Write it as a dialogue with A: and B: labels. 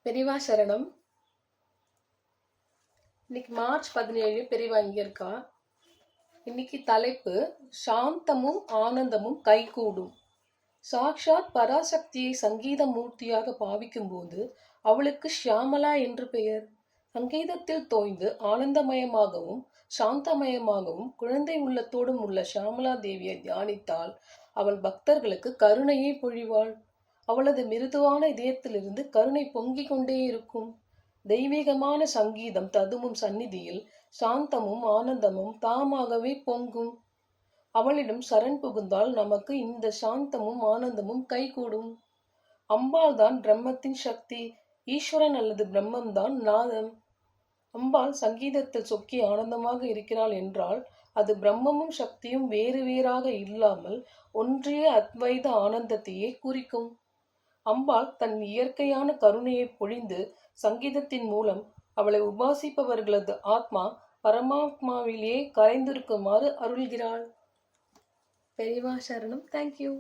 A: பெரியவா சரணம். இன்னைக்கு மார்ச் 17 பெரியவா இங்க இருக்கா. இன்னைக்கு தலைப்பு சாந்தமும் ஆனந்தமும் கைகூடும். சாக்ஷாத் பராசக்தியை சங்கீத மூர்த்தியாக பாவிக்கும் போது அவளுக்கு ஷியாமலா என்று பெயர். சங்கீதத்தில் தோய்ந்து ஆனந்தமயமாகவும் சாந்தமயமாகவும் குழந்தை உள்ளத்தோடும் உள்ள ஷியாமலா தேவியை தியானித்தால் அவள் பக்தர்களுக்கு கருணையை பொழிவாள். அவளது மிருதுவான இதயத்திலிருந்து கருணை பொங்கிக் கொண்டே இருக்கும். தெய்வீகமான சங்கீதம் ததும்பும் சந்நிதியில் சாந்தமும் ஆனந்தமும் தாமாகவே பொங்கும். அவளிடம் சரண் புகுந்தால் நமக்கு இந்த சாந்தமும் ஆனந்தமும் கைகூடும். அம்பாள் தான் பிரம்மத்தின் சக்தி. ஈஸ்வரன் அல்லது பிரம்மம் தான் நாதம். அம்பாள் சங்கீதத்தில் சொக்கி ஆனந்தமாக இருக்கிறாள் என்றால் அது பிரம்மமும் சக்தியும் வேறு வேறாக இல்லாமல் ஒன்றிய அத்வைத ஆனந்தத்தையே குறிக்கும். அம்பாள் தன் இயற்கையான கருணையை பொழிந்து சங்கீதத்தின் மூலம் அவளை உபாசிப்பவர்களது ஆத்மா பரமாத்மாவிலேயே கரைந்திருக்குமாறு அருள்கிறாள். பெரியவா சரணம். தேங்க்யூ.